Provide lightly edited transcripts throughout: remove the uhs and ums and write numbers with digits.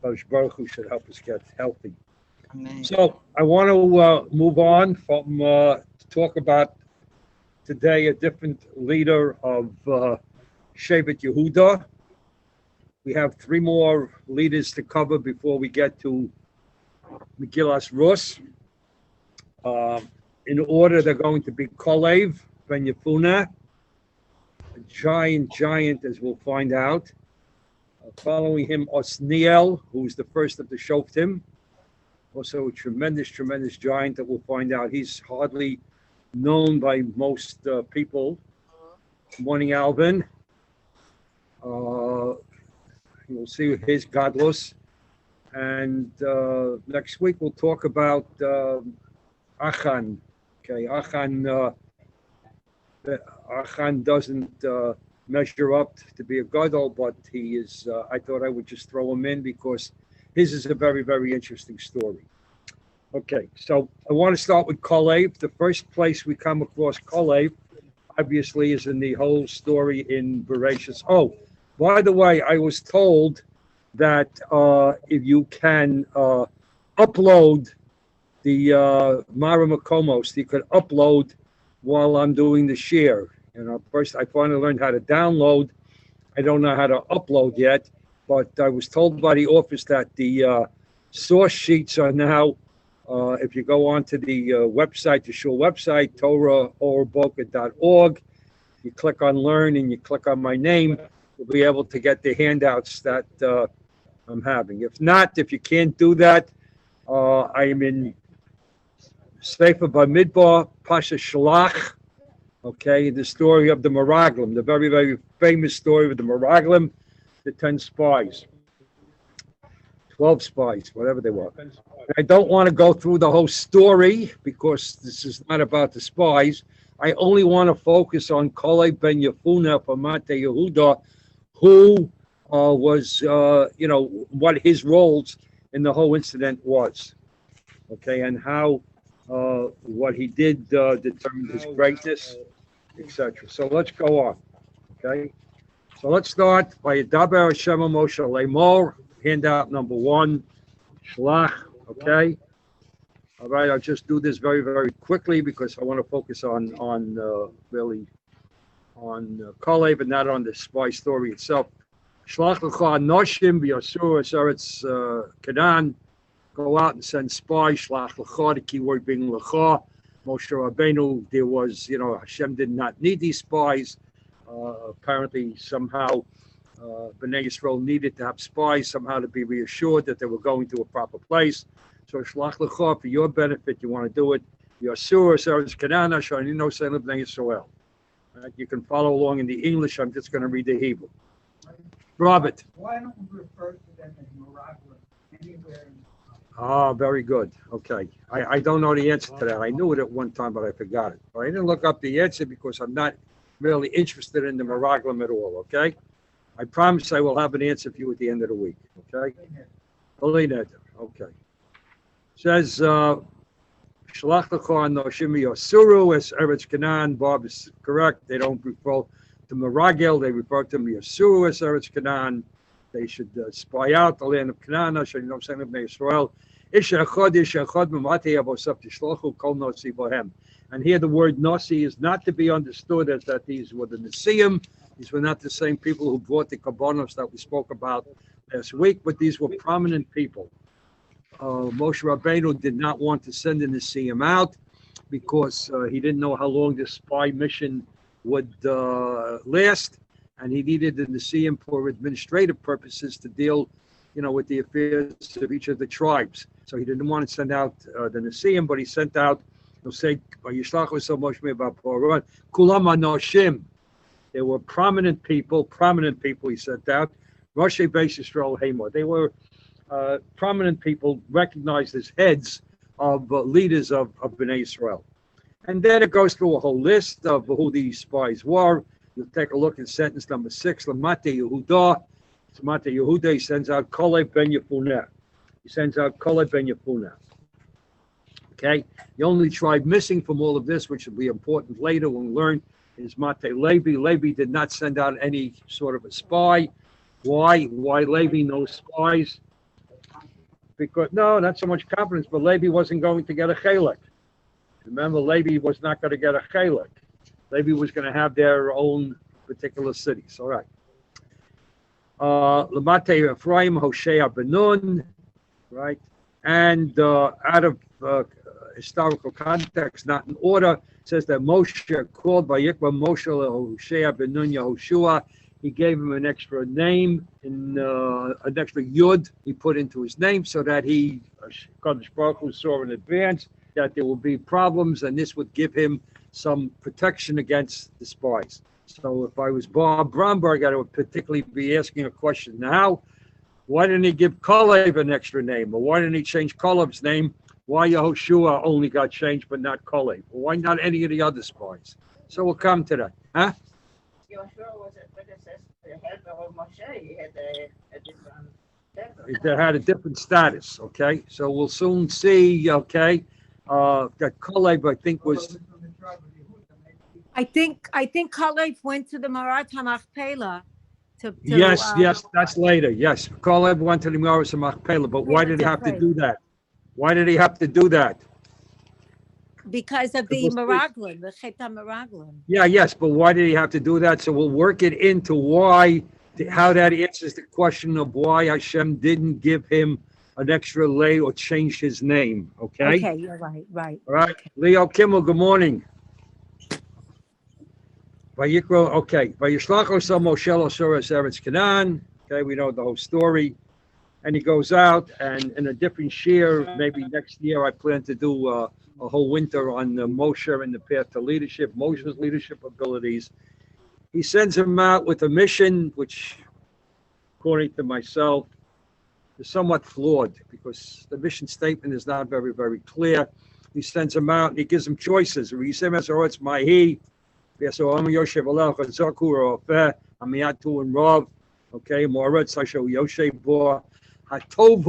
Baruch Hu should help us get healthy. Amen. So I want to move on from to talk about today a different leader of Shevet Yehuda. We have three more leaders to cover before we get to Megillas Rus. In order, they're going to be Kolev ben Yefuna, a giant, as we'll find out. Following him, Osniel, who's the first of the Shoftim. Also a tremendous giant that we'll find out. He's hardly known by most people. Morning, Alvin. You'll see his godless. And next week we'll talk about Achan. Okay, Achan doesn't measure up to be a gadol, but he is. I thought I would just throw him in because his is a very interesting story. Okay, so I want to start with Kolev. The first place we come across Kolev, obviously, is in the whole story in Bereshis. Oh, by the way, I was told that if you can upload the Mara Makomos, you could upload while I'm doing the share. First I finally learned how to download. I don't know how to upload yet, but I was told by the office that the source sheets are now, if you go onto the website, the shul website, TorahOrBoca.org, you click on Learn and you click on my name, you'll be able to get the handouts that I'm having. If not, if you can't do that, I am in Sefer Bamidbar, Pasha Shalach, okay, the story of the Meraglim, the very famous story of the Meraglim, the 10 spies, 12 spies, whatever they were. I don't want to go through the whole story because this is not about the spies. I only want to focus on Kolev ben Yefuna from Mate Yehuda, who was, what his roles in the whole incident was, okay, and how what he did determined his greatness, etc. So let's go on, okay? So let's start by Daber Hashem Moshe Lemor, handout number 1, Shlach, okay? All right, I'll just do this very quickly because I want to focus on Kolev and not on the spy story itself. Shlach l'cha noshim v'yasur eretz Canaan. Go out and send spies. Shlach l'cha, the key word being l'cha. Moshe Rabbeinu, there was, Hashem did not need these spies. Apparently, somehow, Bnei Yisrael needed to have spies somehow to be reassured that they were going to a proper place. So Shlach l'cha, for your benefit, you want to do it. Yasur eretz Canaan, Shani no Selim Bnei Yisrael. You can follow along in the English. I'm just going to read the Hebrew. Robert. Why don't we refer to them as Meraglim anywhere? Very good. Okay. I don't know the answer to that. I knew it at one time, but I forgot it. I didn't look up the answer because I'm not really interested in the Meraglim at all, okay? I promise I will have an answer for you at the end of the week, okay? Okay. Says, Shalach l'cha noshim yasuru es eretz Canaan. Bob is correct. They don't refer to Meragel. They refer to Yasuru es eretz Canaan. They should spy out the land of Canaan. Shani no Selim Bnei Yisrael. Ish echad b'matei avosaf tishlochu kol nosi bohem. And here the word nosi is not to be understood as that these were the Nesiim. These were not the same people who brought the Kabbanos that we spoke about last week, but these were prominent people. Moshe Rabbeinu did not want to send the Nesiim out because he didn't know how long this spy mission would last, and he needed the Nesiim for administrative purposes to deal, with the affairs of each of the tribes. So he didn't want to send out the Nesiim, but he sent out, he'll say, Kulam Anoshim. There were prominent people he sent out. Roshei Beis Yisrael Hamor. They were prominent people recognized as heads of leaders of Bnei Yisrael. And then it goes through a whole list of who these spies were. You'll take a look at sentence number 6, Lamate Yehuda. Lamate Yehuda, he sends out Kolev ben Yefuna. He sends out Kolev ben Yefuna. Okay? The only tribe missing from all of this, which will be important later when we learn, is Mate Levi. Levi did not send out any sort of a spy. Why? Why Levi? No spies. because, no, not so much confidence, but Levi wasn't going to get a chelek. Remember, Levi was not going to get a chelek. Levi was going to have their own particular cities. All right. Lamate Ephraim, Hoshea Benun, right? And out of historical context, not in order, says that Moshe called by Yikba Moshe Hoshea Benun Yehoshua. He gave him an extra name, an extra yud he put into his name so that Kadosh Baruch Hu saw in advance that there will be problems, and this would give him some protection against the spies. So if I was Bob Bromberg, I would particularly be asking a question now, why didn't he give Kalev an extra name? Or why didn't he change Kalev's name? Why Yehoshua only got changed but not Kalev? Or why not any of the other spies? So we'll come to that. Huh? Joshua was a predecessor, helper of Moshe. He had a different status. They had a different status, okay? So we'll soon see, okay, that Kalev, I think, was... I think Kalev went to the Marat HaMachpelah to Yes, that's later. Yes, Kalev went to the Marat HaMachpelah, but why did he have to do that? Why did he have to do that? because of the Meraglim, the Chet HaMeraglim. Yeah, yes, but why did he have to do that? So we'll work it into how that answers the question of why Hashem didn't give him an extra lay or change his name. Okay? Okay, you're right. All right. Leo Kimmel, good morning. Vayikro, okay. Vayishlach osam Moshe l'Soras Eretz Canaan. Okay, we know the whole story. And he goes out, and in a different year, maybe next year, I plan to do a whole winter on Moshe and the path to leadership, Moshe's leadership abilities. He sends him out with a mission, which, according to myself, is somewhat flawed because the mission statement is not very, very clear. He sends him out and he gives him choices. Okay, Moritz, I show Yoshe Bor. How can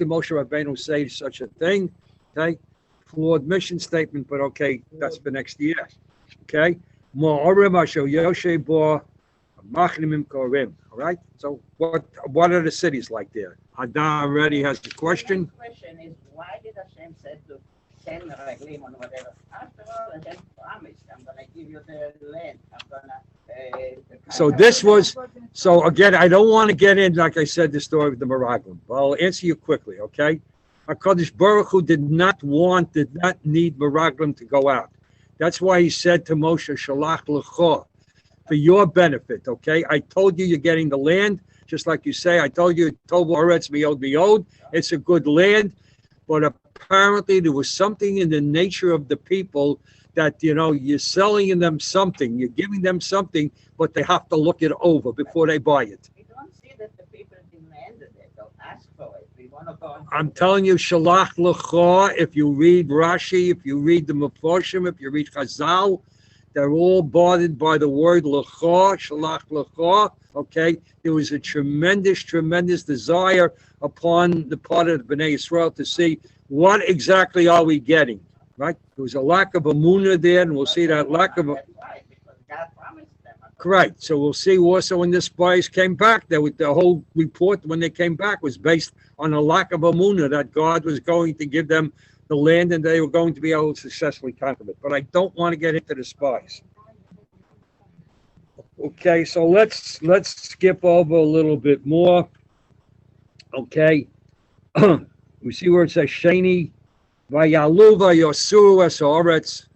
Moshe Rabbeinu say such a thing? Okay, flawed mission statement, but okay, that's for next year. Okay, Mo'orim I show Yoshe Bor. All right. So what are the cities like there? Hadar already has the question. The question is, why did Hashem say to send Meraglim or whatever? After all, Hashem promised, I'm going to give you the land. I'm going to... So again, I don't want to get in, like I said, the story of the Meraglim, but I'll answer you quickly, okay? HaKadosh Baruch Hu did not need Meraglim to go out. That's why he said to Moshe, Shalach L'cho, for your benefit, okay? I told you you're getting the land, just like you say. I told you, Tovo Eretz Miod, it's a good land, but apparently there was something in the nature of the people that, you're selling them something, you're giving them something, but they have to look it over before they buy it. We don't see that the people demanded it or asked for it. We want to go. I'm telling you, Shalach L'cha, if you read Rashi, if you read the Meforshim, if you read Chazal, they're all bothered by the word L'cha, Shalach L'cha, okay? There was a tremendous desire upon the part of the Bnei Yisrael to see what exactly are we getting, right? There was a lack of emunah there, and we'll see that lack of... That's right, because God promised them. Correct. So we'll see also when the spies came back, the whole report when they came back was based on a lack of emunah that God was going to give them the land and they were going to be able to successfully conquer it. But I don't want to get into the spies. Okay, so let's skip over a little bit more. Okay. We see where it says Sheni Vayaluva Yosuru Esoretz.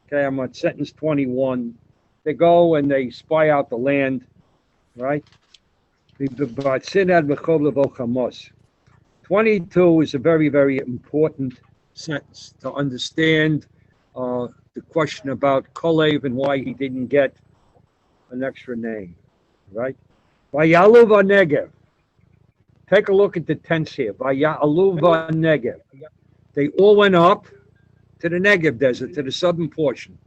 Okay, I'm on sentence 21. They go and they spy out the land, right? 22 is a very, very important sentence to understand the question about Kalev and why he didn't get an extra name, right? Vayalu v'negev. Take a look at the tense here. Vayalu v'negev. They all went up to the Negev desert, to the southern portion.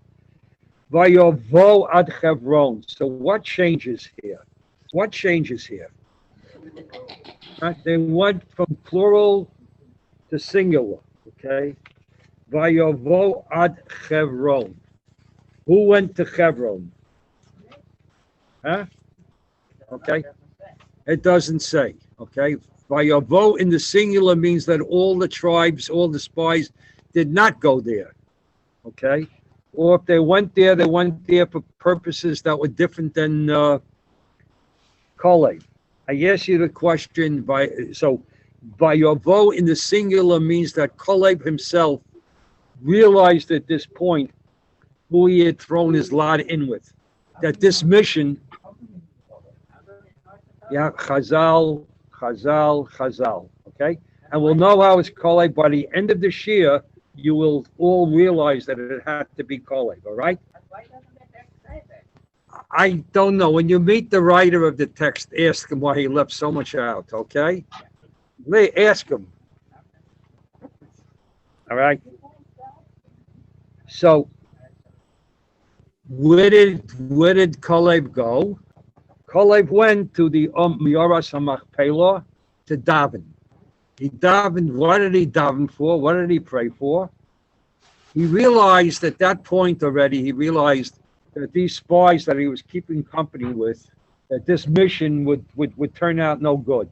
Vayovo ad Chevron. So what changes here? They went from plural to singular. Okay. Vayovo ad Chevron. Who went to Chevron? Huh? Okay. It doesn't say. Okay. Vayavo in the singular means that all the tribes, all the spies did not go there. Okay? Or if they went there for purposes that were different than Kalev. I asked you the question Vayavo in the singular means that Kalev himself realized at this point who he had thrown his lot in with. That this mission, Chazal, okay? And we'll know how it's Kalev by the end of this year. You will all realize that it had to be Kalev, all right? But why doesn't the text say that? I don't know. When you meet the writer of the text, ask him why he left so much out, okay? Ask him. All right? So, where did Kalev go? Kalev went to the Mioras HaMachpelah to daven. He davened. What did he daven for? What did he pray for? He realized at that point already, that these spies that he was keeping company with, that this mission would turn out no good.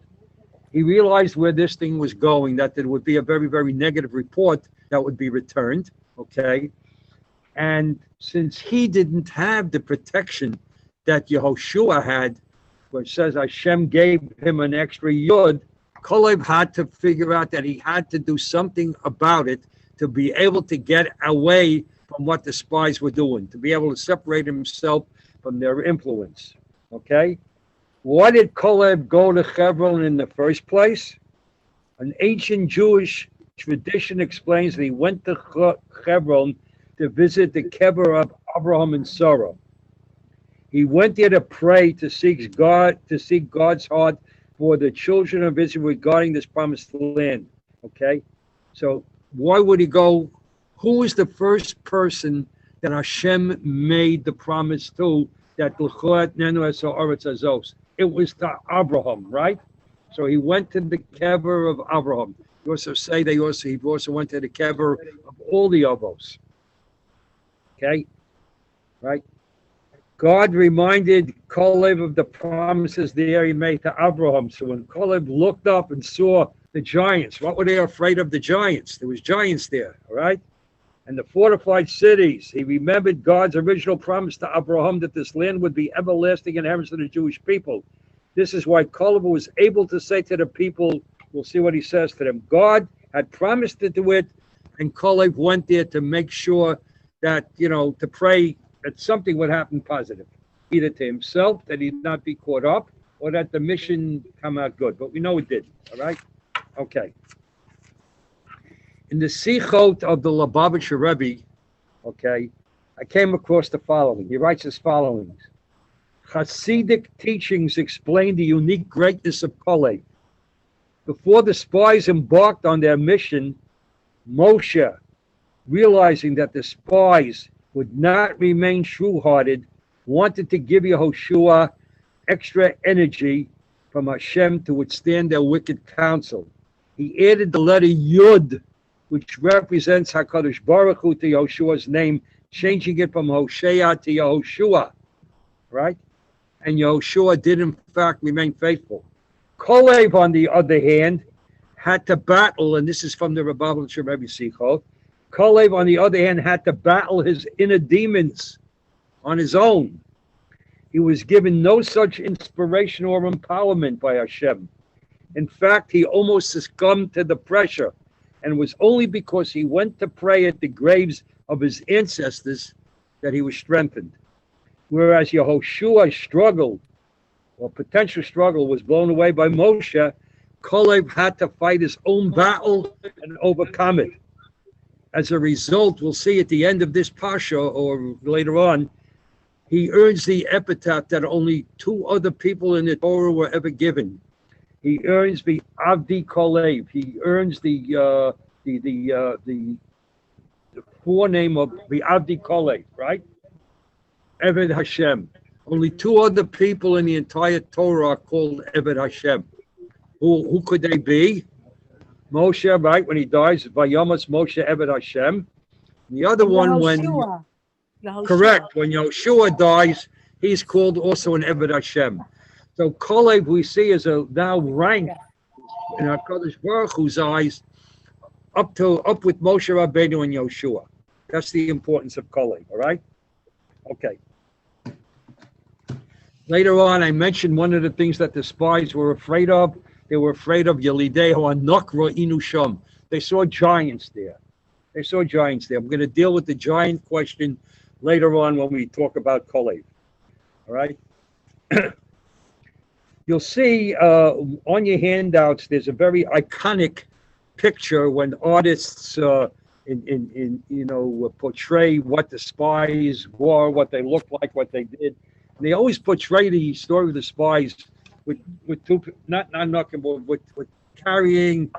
He realized where this thing was going, that there would be a very, very negative report that would be returned, okay? And since he didn't have the protection that Yehoshua had, which says Hashem gave him an extra yud, Kalev had to figure out that he had to do something about it to be able to get away from what the spies were doing, to be able to separate himself from their influence, okay? Why did Kalev go to Hebron in the first place? An ancient Jewish tradition explains that he went to Hebron to visit the kever of Abraham and Sarah. He went there to pray, to seek God's heart for the children of Israel regarding this promised land. Okay, so why would he go? Who was the first person that Hashem made the promise to? That it was to Abraham, right? So he went to the kever of Abraham. You also say he also went to the kever of all the Avos. Okay, right? God reminded Kalev of the promises there he made to Abraham. So when Kalev looked up and saw the giants, what were they afraid of the giants? There was giants there, all right? And the fortified cities. He remembered God's original promise to Abraham that this land would be everlasting inheritance to the Jewish people. This is why Kalev was able to say to the people, we'll see what he says to them, God had promised to do it, and Kalev went there to make sure that, to pray that something would happen positive, either to himself, that he'd not be caught up, or that the mission come out good. But we know it did, all right? Okay. In the Sichot of the Lubavitcher Rebbe, okay, I came across the following. He writes as following. Hasidic teachings explain the unique greatness of Kalev. Before the spies embarked on their mission, Moshe, realizing that the spies would not remain true-hearted, wanted to give Yehoshua extra energy from Hashem to withstand their wicked counsel. He added the letter Yud, which represents HaKadosh Baruch Hu, to Yehoshua's name, changing it from Hosea to Yehoshua, right? And Yehoshua did in fact remain faithful. Kalev, on the other hand, had to battle, and this is from the Lubavitcher Rebbe Sichot, Kalev, on the other hand, had to battle his inner demons on his own. He was given no such inspiration or empowerment by Hashem. In fact, he almost succumbed to the pressure, and it was only because he went to pray at the graves of his ancestors that he was strengthened. Whereas Yehoshua's struggle, or potential struggle, was blown away by Moshe, Kalev had to fight his own battle and overcome it. As a result, we'll see at the end of this Pasha, or later on, he earns the epitaph that only two other people in the Torah were ever given. He earns the Avdi Kalev. He earns the forename of the Avdi Kalev, right? Eved Hashem. Only two other people in the entire Torah are called Eved Hashem. Who could they be? Moshe, right, when he dies, Vayamas Moshe Eved Hashem. The other one, Yehoshua. Correct, when Yehoshua dies, he's called also an Eved Hashem. So Kalev, we see, is now ranked in HaKadosh Baruch Hu's eyes up with Moshe Rabbeinu and Yoshua. That's the importance of Kalev, all right? Okay. Later on, I mentioned one of the things that the spies were afraid of. They were afraid of Yelidehu Anok Ro'inu Sham. They saw giants there. I'm going to deal with the giant question later on when we talk about Kalev. All right? You'll see on your handouts, there's a very iconic picture when artists portray what the spies were, what they looked like, what they did. And they always portray the story of the spies with two, not knocking, but with carrying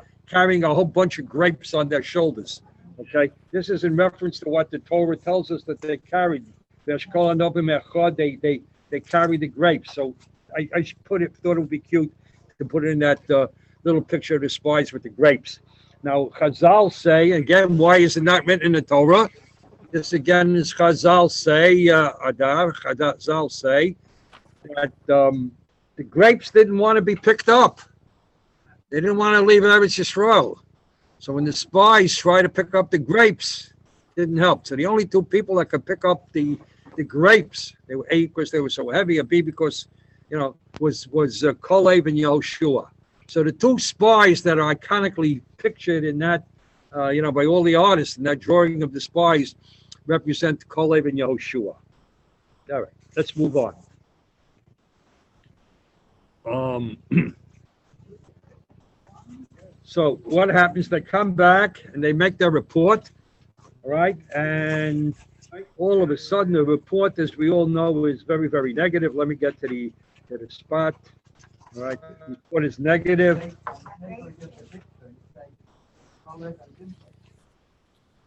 a whole bunch of grapes on their shoulders. Okay, this is in reference to what the Torah tells us that they carried. They carried the grapes. So I thought it would be cute to put in that little picture of the spies with the grapes. Now, Chazal say, again, why is it not written in the Torah? This again is Chazal say, Chazal say that the grapes didn't want to be picked up. They didn't want to leave Eretz Yisrael. So when the spies tried to pick up the grapes, it didn't help. So the only two people that could pick up the grapes, they were A, because they were so heavy, or B, because, was Kalev and Yehoshua. So the two spies that are iconically pictured in that, by all the artists in that drawing of the spies represent Kalev and Yehoshua. All right, let's move on. So what happens? They come back and they make their report, all right? And all of a sudden, the report, as we all know, is very, very negative. Let me get to the spot. All right, the report is negative.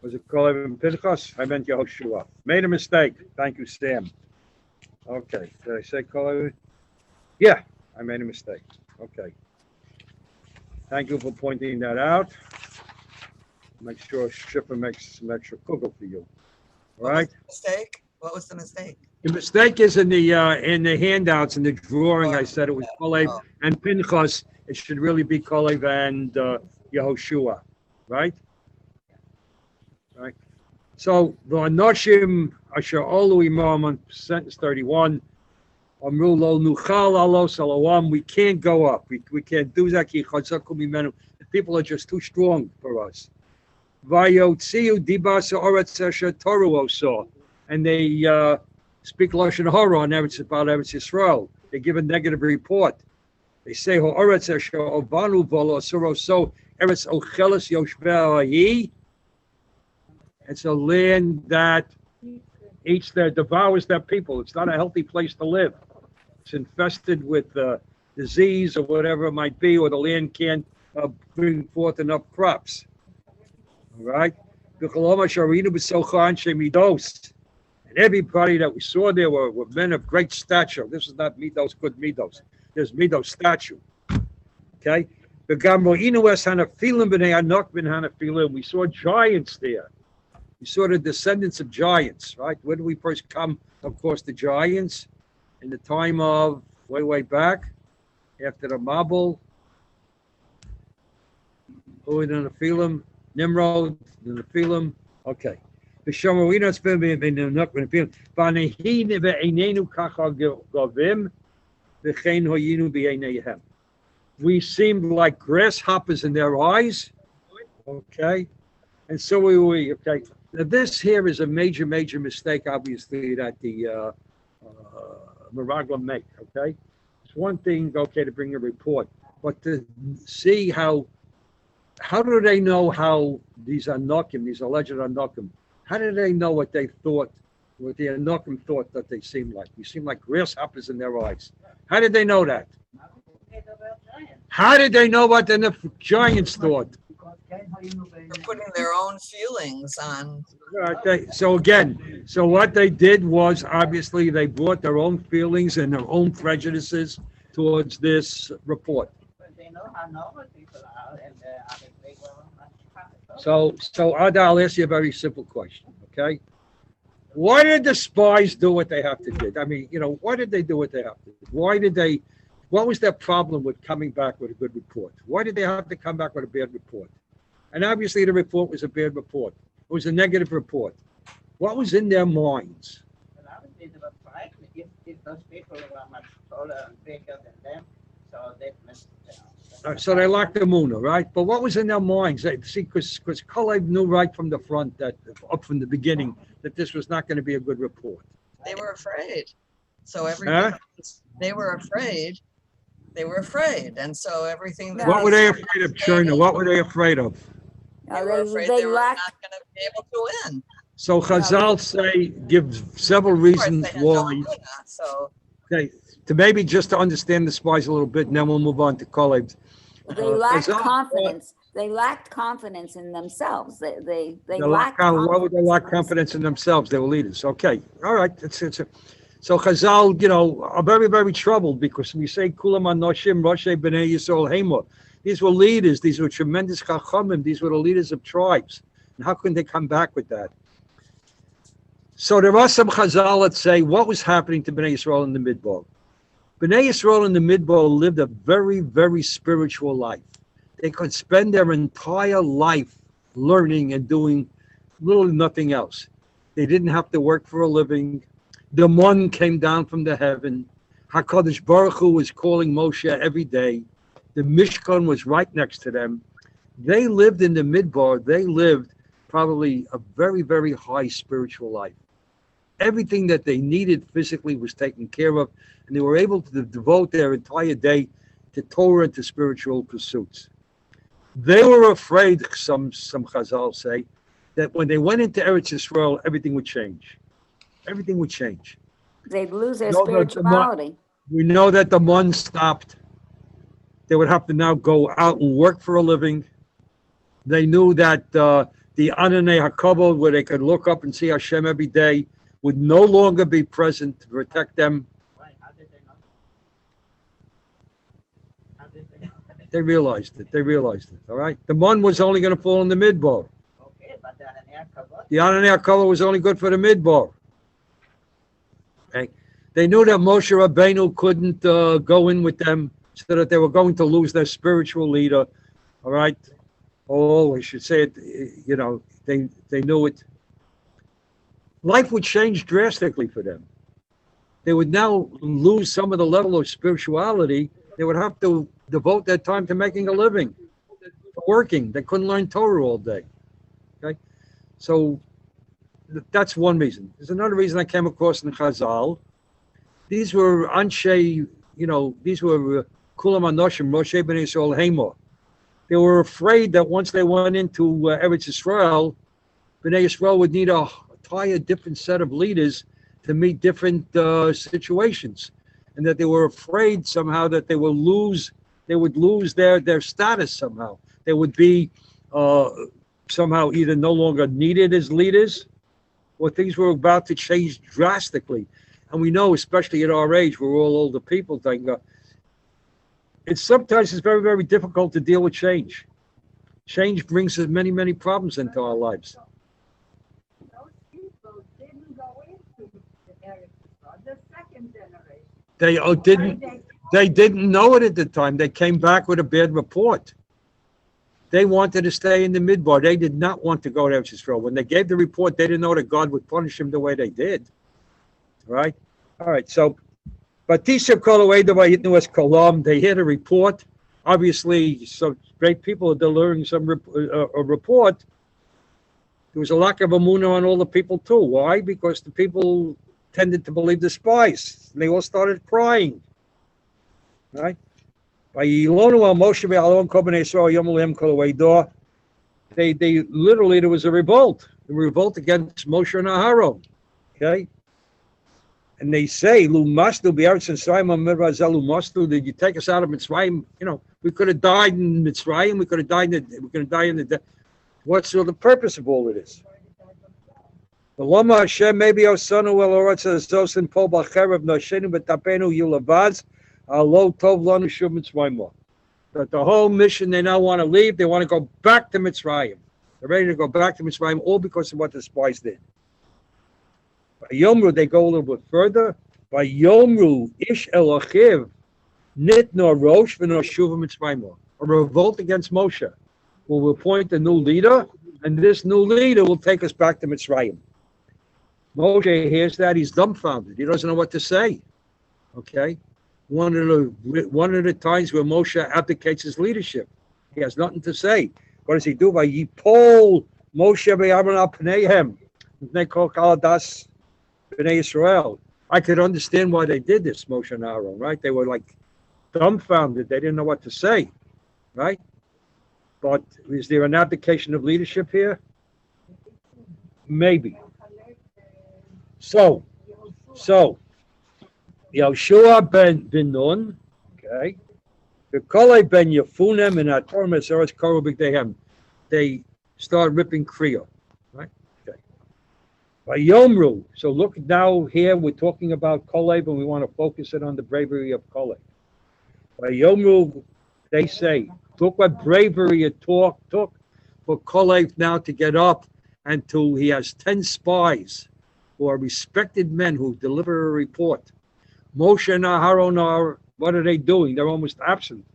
Was it Kalev and Pinchas? I meant Yehoshua. Made a mistake. Thank you, Sam. Okay, did I say Kalev? Yeah, I made a mistake. Okay. Thank you for pointing that out. Make sure Schiffer makes some extra kugel for you. All right. What was the mistake? The mistake is in the handouts in the drawing. I said it was Kalev and Pinchas. It should really be Kalev and Yehoshua, right? Right. So the Anoshim Asher Olu Imam on sentence 31. Amru lo nuchal alo salawam. We can't go up. We can't do that. The people are just too strong for us. Vayotziu dibas haaretz asher toru oso, and they speak lashon hara on Eretz about Eretz Yisrael. They give a negative report. They say haaretz asher obanu v'lo asuro so Eretz ocheles yoshvei. It's a land that eats devours their people. It's not a healthy place to live. It's infested with disease or whatever it might be, or the land can't bring forth enough crops. All right? And everybody that we saw there were men of great stature. This is not midos, good midos. There's midos statue. Okay? We saw giants there. We saw the descendants of giants, right? Where did we first come? Of course, the giants in the time of way back after the Mabul. Who in the Nephilim? Nimrod, the Nephilim. Okay. The Shomerino spin in the Nephilim. Vanehine ve'einenu kacha govim v'chein hoyinu b'eineihem. We seemed like grasshoppers in their eyes. Okay. And so we okay. Now this here is a major mistake, obviously, that the Meraglim make, okay? It's one thing, okay, to bring a report, but to see how do they know how these Anokim, these alleged Anokim, how do they know what they thought, what the Anokim thought that they seemed like? We seem like grasshoppers in their eyes. How did they know that? How did they know what the giants thought? They're putting their own feelings on. Okay, so what they did was obviously they brought their own feelings and their own prejudices towards this report. They know how normal people are, and So Ada, I'll ask you a very simple question, okay? Why did the spies do what they have to do? I mean, why did they do what they have to do? Why did they What was their problem with coming back with a good report? Why did they have to come back with a bad report? And obviously the report was a bad report. It was a negative report. What was in their minds? Well, obviously they were frightened if those people were much taller and bigger than them. So that must, So they lacked the Muna, right? But what was in their minds? See, because Kalev knew right from the front, that up from the beginning, that this was not going to be a good report. They were afraid. So everything, they were afraid. They were afraid. And so everything. that What were they said afraid of, was Cherna? negative. What were they afraid of? They were afraid they were not going to be able to win. So Chazal give several Of course, reasons they had no why. idea, so Okay, to maybe just to understand the spies a little bit, and then we'll move on to Kalev. They lacked Chazal- confidence. They lacked confidence in themselves. They They lacked Why would they lack confidence in themselves? They were leaders. Okay, all right. So Chazal, are very, very troubled because we say Kulam Anoshim Roshei Bnei Yisrael Hema. These were leaders. These were tremendous chachamim. These were the leaders of tribes. And how couldn't they come back with that? So there are some Chazal that say what was happening to Bnei Yisrael in the Midbar. Bnei Yisrael in the Midbar lived a very, very spiritual life. They could spend their entire life learning and doing little nothing else. They didn't have to work for a living. The Mon came down from the heaven. HaKadosh Baruch Hu was calling Moshe every day. The Mishkan was right next to them. They lived in the Midbar. They lived probably a very, very high spiritual life. Everything that they needed physically was taken care of, and they were able to devote their entire day to Torah and to spiritual pursuits. They were afraid, some Chazal say, that when they went into Eretz Yisrael, everything would change. Everything would change. They'd lose their No, no, spirituality. We know that the Mon stopped. They would have to now go out and work for a living. They knew that the Ananei HaKavod, where they could look up and see Hashem every day, would no longer be present to protect them. why, how did they know? How did they know? They realized it. All right. The Mon was only going to fall in the Midbar. Okay, but then an air cover. The Ananei HaKavod was only good for the Midbar. Okay. They knew that Moshe Rabbeinu couldn't go in with them, so that they were going to lose their spiritual leader. All right. Oh, I should say it. They knew it. Life would change drastically for them. They would now lose some of the level of spirituality. They would have to devote their time to making a living, to working. They couldn't learn Torah all day. Okay, so that's one reason. There's another reason I came across in Chazal. These were Anshe, these were Kulam Anoshim, Moshe Ben Yisrael Hema. They were afraid that once they went into Eretz Yisrael, Bnei Yisrael would need a entire different set of leaders to meet different situations, and that they were afraid somehow that they would lose their status somehow. They would be somehow either no longer needed as leaders, or things were about to change drastically. And we know, especially at our age, we're all older people, sometimes it's very, very difficult to deal with change. Change brings us many, many problems into our lives. Those people didn't go into the Eretz Yisrael, the second generation. They didn't know it at the time. They came back with a bad report. They wanted to stay in the Midbar. They did not want to go to Eretz Yisrael. When they gave the report, they didn't know that God would punish them the way they did. Right? All right. So, Batisha Kolam, they hear the report. Obviously, some great people are delivering a report. There was a lack of emunah on all the people too. Why? Because the people tended to believe the spies. And they all started crying. Right? They literally, there was a revolt against Moshe and Aharon. Okay? And they say, did you take us out of Mitzrayim? We could have died in Mitzrayim, we could have died in the what's the purpose of all of this? The Lama Hashem maybe Osanu Eloratza Zosin Pol Bacherev Noshenu Betapenu Yulavaz Alo Tov Lanu Shub Mitzrayim. But the whole mission, they now want to leave, they want to go back to Mitzrayim. They're ready to go back to Mitzrayim, all because of what the spies did. By Yomru, they go a little bit further. By Yomru, Ish Elochiv, Nit nor Rosh v'nor Shuva Mitzrayim. A revolt against Moshe. We'll appoint a new leader, and this new leader will take us back to Mitzrayim. Moshe hears that, he's dumbfounded. He doesn't know what to say. Okay? One of the times where Moshe abdicates his leadership. He has nothing to say. What does he do? Vayipol Moshe v'Aaron al pneihem. They call Kaladas B'nai Yisrael. I could understand why they did this, Moshe and Aaron, right? They were like dumbfounded. They didn't know what to say, right? But is there an abdication of leadership here? Maybe. So Yoshua ben Nun, okay, V'kolei ben Yefunem and Ator Meseres Koru B'gdehem. They start ripping Kriya, right? Okay. Vayomru. So look now here, we're talking about Kolev, and we want to focus it on the bravery of Kolev. Vayomru, they say, look what bravery it took for Kolev now to get up and he has 10 spies who are respected men who deliver a report. Moshe and Aharon what are they doing? They're almost absent.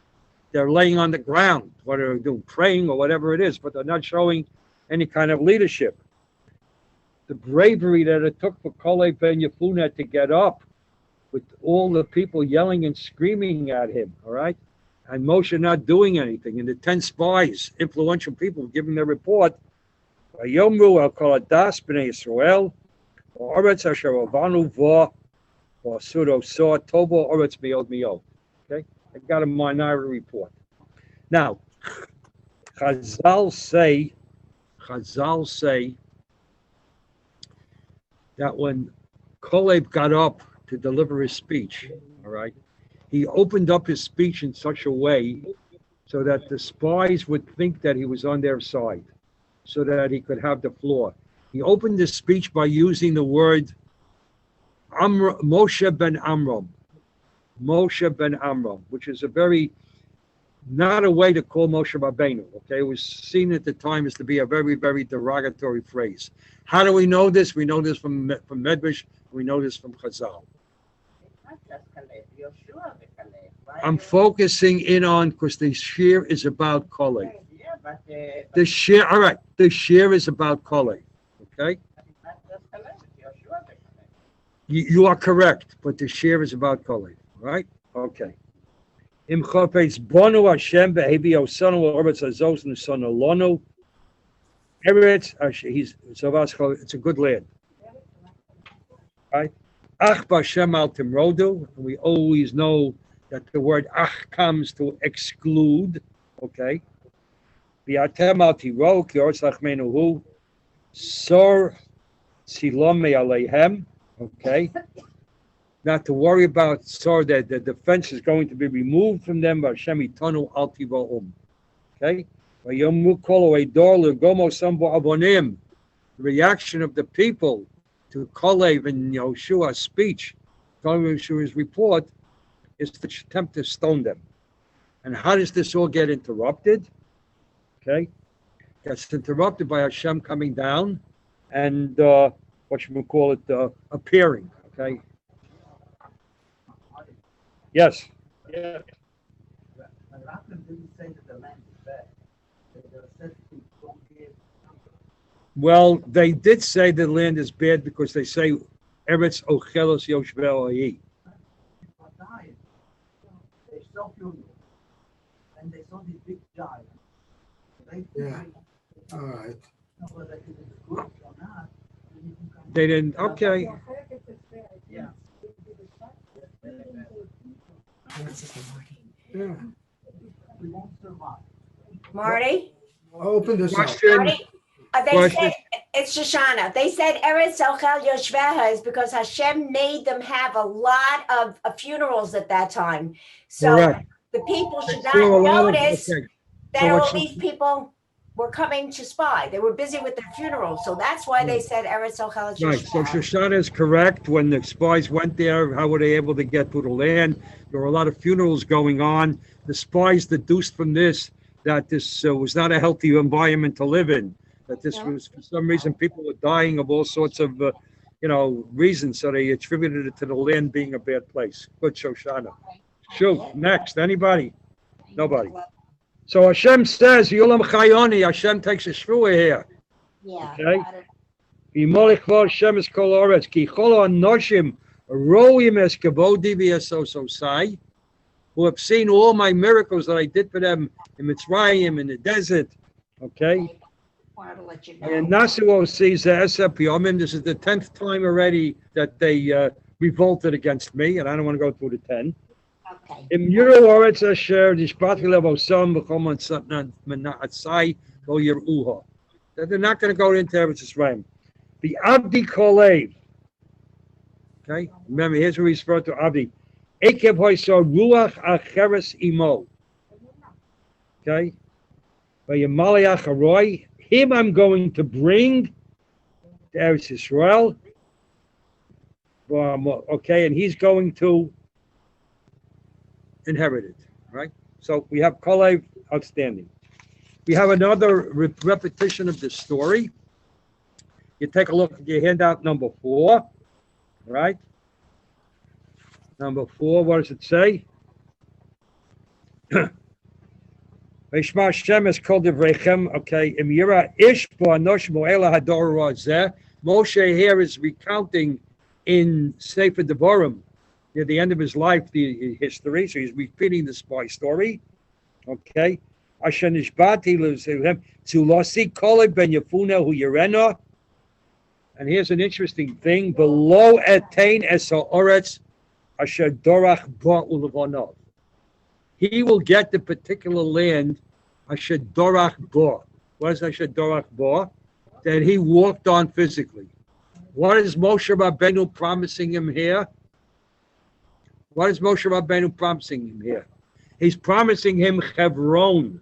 They're laying on the ground. What are they doing? Praying or whatever it is, but they're not showing any kind of leadership. The bravery that it took for Kolev ben Yefuneh to get up with all the people yelling and screaming at him, all right? And Moshe not doing anything. And the 10 spies, influential people, giving their report. Vayomru al Kaladas B'nai Yisrael, Oretz Asher Avanu Va, or Sudo Saw, Tobo Oretz Miod Mio. Okay? I got a minority report. Now, Chazal say that when Kolev got up to deliver his speech, all right, he opened up his speech in such a way so that the spies would think that he was on their side, so that he could have the floor. He opened his speech by using the word Moshe ben Amram, which is a very, not a way to call Moshe Rabbeinu, okay? It was seen at the time as to be a very, very derogatory phrase. How do we know this? We know this from Medrash, we know this from Chazal. Not just Caleb, Yoshua and Caleb. I'm focusing in on, because the shir is about Kolev. Yeah, but The shir, all right, the shir is about Kolev, okay? not just Caleb, Yoshua and Caleb. You are correct, but the shir is about Kolev, right? Okay. Im chofetz bonu Hashem be'hevi osanu oretz hazos nusanu lonu. Eretz, it's a good land, right? Ach b'Hashem al timrodu. We always know that the word ach comes to exclude, okay? V'atem al tiro ki oretz lachmenu hu sor silom me'aleihem. Okay, not to worry about so that the defense is going to be removed from them. Okay, the reaction of the people to Kolev and Yoshua's speech, Yoshua's report, is to attempt to stone them. And how does this all get interrupted? Okay, gets interrupted by Hashem coming down and what should we call it, appearing, okay? Yes. Yeah. But Rambam didn't say that the land is bad. They said to don't give. Well, they did say the land is bad because they say Eretz Ochelos Yoshvel Ayi. People died. They saw funerals. And they saw these big giants. Yeah. All right. Whether it is good or not. They didn't, okay. Yeah. Yeah. We won't survive. Marty? Open this up. Question, Marty? They Question. said, it's Shoshana. They said Eretz Ochel Yoshveha is because Hashem made them have a lot of funerals at that time. So Correct. the people should There were a not lot of- notice okay. that So all what's- these people were coming to spy. They were busy with their funerals. So that's why they said Eretz Ochel Right, so Yoshveha. Shoshana is correct. When the spies went there, how were they able to get to the land? There were a lot of funerals going on. The spies deduced from this that this was not a healthy environment to live in, that this was, for some reason, people were dying of all sorts of, reasons. So they attributed it to the land being a bad place. Good, Shoshana. Shoot, next, anybody? Nobody. So Hashem says, Yulam Chayoni, Hashem takes a shvua here. Yeah. Okay. got it. V'yimolech kol Hashem es kol oretz, ki chol ha'anoshim roim es kavodi v'yasososai, who have seen all my miracles that I did for them in Mitzrayim, in the desert. Okay. Wanted to let you And know. Nasuo sees Esapiyomim. This is the 10th time already that they revolted against me, and I don't want to go through the 10. Okay. Im Yuru Oretz Asher Dishpati Levo Sam B'Choman Satnan Menatzai Lo Yeruha. That they're not going to go into Eretz Yisrael. The Abdi Kolev. Okay, remember here's where he's referred to Abdi. Ekev Hoyso Ruach Acheres Imo. Okay, by Yamaliach Haroy. Him I'm going to bring to Eretz Yisrael. Okay, and he's going to inherit it, right? So we have Kolev, outstanding. We have another repetition of the story. You take a look at your handout number 4, right? Number 4, what does it say? Veshma Hashem es kol devrechem. Okay, Im yira ish bo anosh mo'ela hador razeh. Moshe here is recounting in Sefer Devarim, near the end of his life, the history. So he's repeating the spy story. Okay. Asher nishbati lehem to losi kolev ben Yefuna hu yirena. And here's an interesting thing: below etain es ha'oretz asher dorach ba ulevonov. He will get the particular land asher dorach ba. What is asher dorach ba? That he walked on physically. What is Moshe Rabbeinu promising him here? What is Moshe Rabbeinu promising him here? He's promising him Hebron.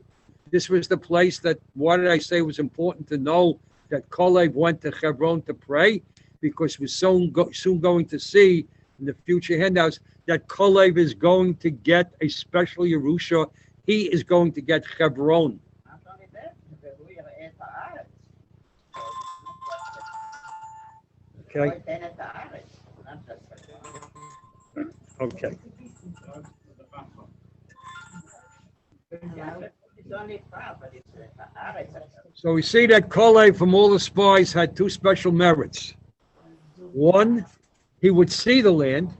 This was the place that, why did I say it was important to know that Kolev went to Hebron to pray? Because we're soon going to see in the future handouts that Kolev is going to get a special Yerusha. He is going to get Hebron. Not only that, we are at the Arabs. Okay? Then at the Arabs, not just Okay. it's only far, but it's the Arabs. So we see that Kolev from all the spies had 2 special merits. One, he would see the land.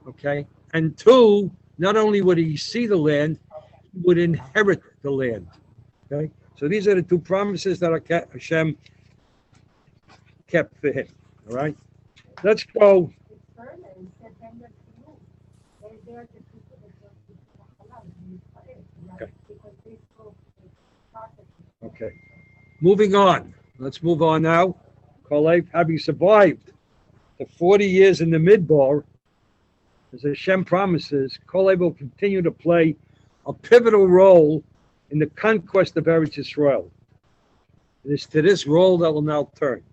Okay. And 2, not only would he see the land, he would inherit the land. Okay. So these are the 2 promises that Hashem kept for him. All right. Let's go. Okay. Okay. Moving on. Let's move on now. Kolev, having survived the 40 years in the Midbar, as Hashem promises, Kolev will continue to play a pivotal role in the conquest of Eretz Yisrael. It is to this role that will now turn.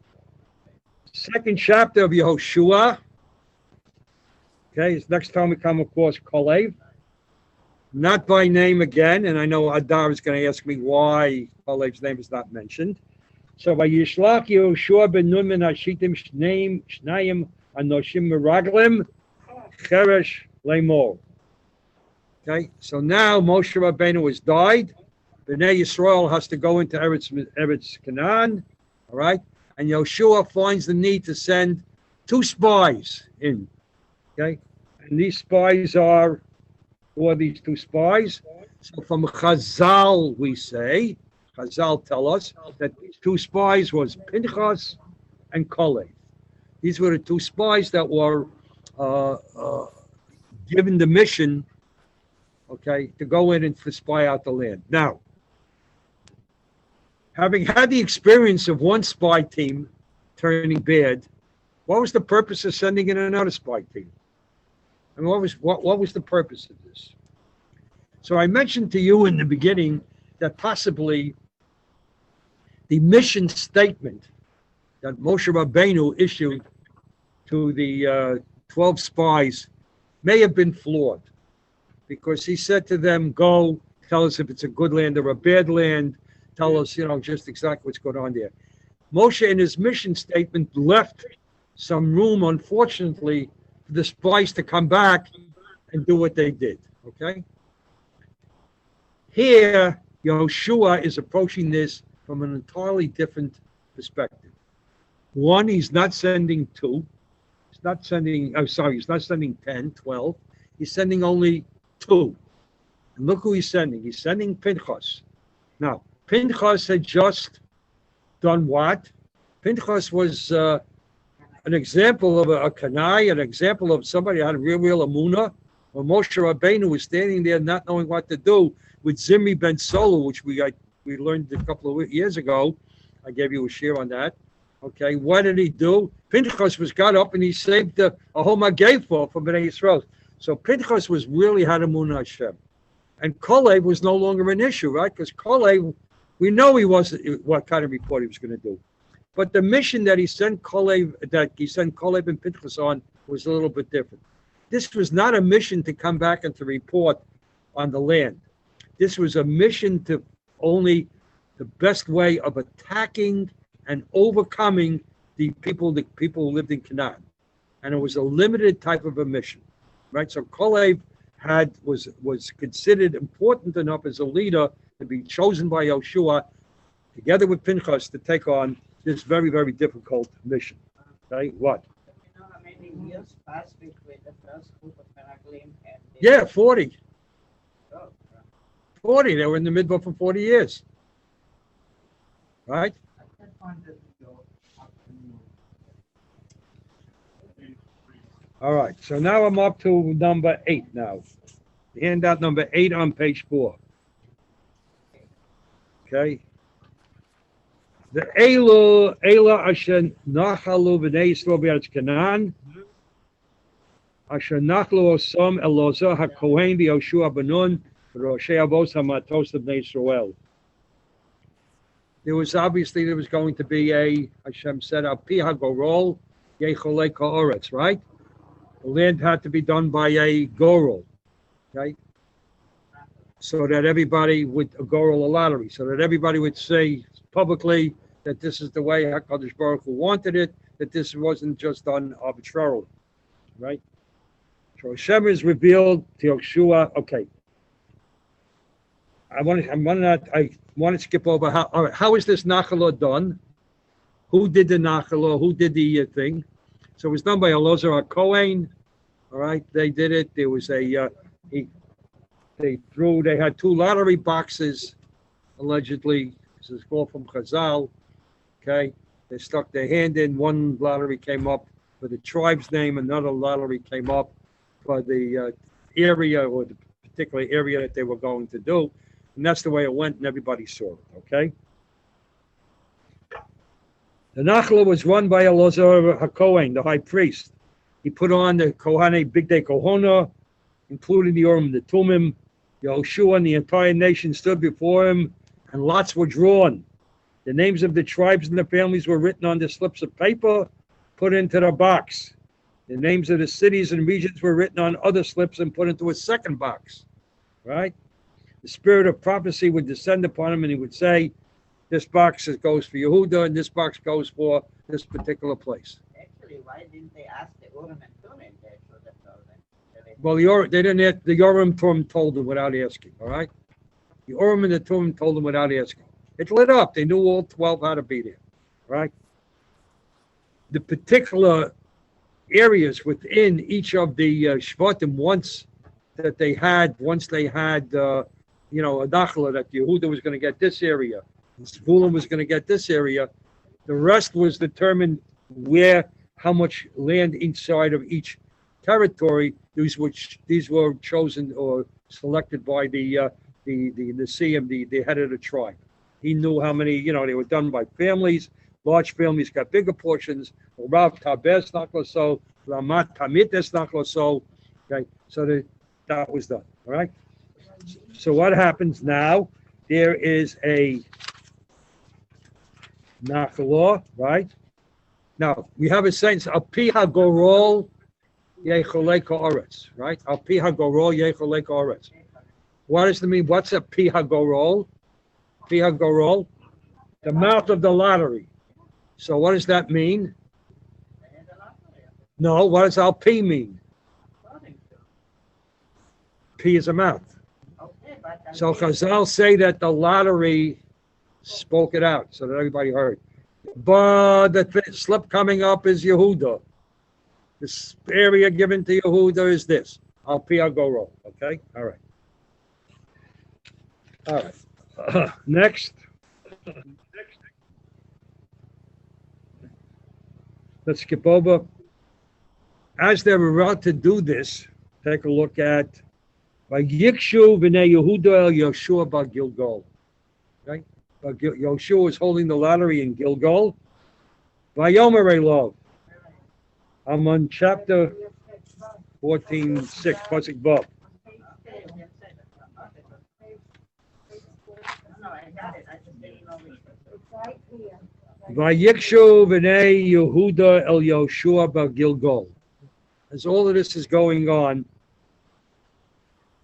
Second chapter of Yehoshua. Okay, it's next time we come across Kolev. Not by name again, and I know Adar is going to ask me why Kolev's name is not mentioned. So by Yishlach Yehoshua ben Nun min Hashitim Shnayim Anoshim Meraglim Cheresh Lemor. Okay, so now Moshe Rabbeinu has died. Bnei Yisrael has to go into Eretz Canaan. All right, and Yehoshua finds the need to send 2 spies in. Okay, and these spies are, who are these 2 spies? So from Chazal we say, Chazal tell us that these 2 spies was Pinchas and Kolev. These were the 2 spies that were given the mission, okay, to go in and to spy out the land. Now, having had the experience of one spy team turning bad, what was the purpose of sending in another spy team? I mean, what was the purpose of this? So I mentioned to you in the beginning that possibly the mission statement that Moshe Rabbeinu issued to the 12 spies may have been flawed, because he said to them, go, tell us if it's a good land or a bad land, tell us, just exactly what's going on there. Moshe, in his mission statement, left some room, unfortunately, for the spies to come back and do what they did, okay? Here, Yehoshua is approaching this from an entirely different perspective. One, he's not sending two. He's not sending 10, 12. He's sending only two. And look who he's sending. He's sending Pinchas. Now, Pinchas had just done what? Pinchas was an example of a Kanai, an example of somebody who had a real emunah. When Moshe Rabbeinu was standing there not knowing what to do with Zimri ben Solo, which we learned a couple of years ago. I gave you a share on that. Okay, what did he do? Pinchas got up and he saved a whole Magay for Bnei Yisrael. So Pinchas was really had emunah Hashem. And Kalev was no longer an issue, right? Because Kalev, we know he wasn't what kind of report he was going to do. But the mission that he sent Kalev and Pinchas on was a little bit different. This was not a mission to come back and to report on the land. This was a mission to only the best way of attacking and overcoming the people who lived in Canaan. And it was a limited type of a mission, right? So Kalev was considered important enough as a leader to be chosen by Yehoshua together with Pinchas to take on this very, very difficult mission. Okay, what? You know how many years passed between the first group of Meraglim and the... Yeah, 40. Oh, 40. They were in the Midbar for 40 years. Right? I can't find that video. All right. So now I'm up to number 8 now. Handout number 8 on page 4. Okay. The Ela Asher Nachalu B'nei Yisrael B'Eretz Canaan Asher Nachlu Osam Elozah HaKohen V'Yoshua Benun V'Roshei Avos HaMatos B'nei Yisrael. There was going to be a, Hashem said, a Pi HaGorol Yecholei Ka'oretz, right? The land had to be done by a Gorol, okay? So that everybody would, a Gorol, a lottery, so that everybody would say publicly that this is the way HaKadosh Baruch Hu wanted it, that this wasn't just done arbitrarily, right? So Hashem is revealed to Yehoshua. Okay. I want to skip over how is this Nachala done? Who did the Nachala? Who did the thing? So it was done by Elozar HaKohen. All right, they did it. There was they had 2 lottery boxes, allegedly. This is all from Chazal. Okay, they stuck their hand in. One lottery came up for the tribe's name. Another lottery came up for the area or the particular area that they were going to do. And that's the way it went, and everybody saw it, okay? The Nachla was run by Elozar HaKohen, the high priest. He put on the Kohane Big Day Kohona, including the Urim and the Tumim. Yehoshua and the entire nation stood before him, and lots were drawn. The names of the tribes and the families were written on the slips of paper, put into the box. The names of the cities and regions were written on other slips and put into a second box, right? The spirit of prophecy would descend upon him, and he would say, this box goes for Yehuda, and this box goes for this particular place. actually, why didn't they ask the Urim and Tumim? They should have told them. Well, they didn't. The Urim Tumim told them without asking. All right, the Urim and the Tumim told them without asking. It lit up. They knew all 12 how to be there. Right. The particular areas within each of the Shvatim, once they had, a Nachla that Yehuda was going to get this area, and Zvulun was going to get this area. The rest was determined how much land inside of each territory. These were chosen or selected by the Nesiim, the head of the tribe. He knew how many, they were done by families. Large families got bigger portions. Rav Tabes Nachlaso, Ramat Tamites Nachlaso. Okay, so that was done. All right. So what happens now? There is a Nachla, right? Now we have a sentence: Al-pi hagorol yecholei ka'aretz, right? Al-pi hagorol yecholei ka'aretz. What does it mean? What's a pi hagorol? Pi hagorol, the mouth of the lottery. So what does that mean? No, what does Al-pi mean? P is a mouth. Okay, but. So Chazal say that the lottery spoke it out so that everybody heard. But the slip coming up is Yehuda. This area given to Yehuda is this. I'll go roll. Okay? All right. All right. Next. Let's skip over. As they were about to do this, take a look at Vayikshu v'nei Yehuda el Yoshua bar Gilgal. Okay? Yoshua is holding the lottery in Gilgal. Vayomer Elov. I'm on chapter 14:6, Pasuk Vav. No, I got it. I just didn't know which. It's right here. Vayikshu v'nei Yehuda el Yoshua bar Gilgal. As all of this is going on,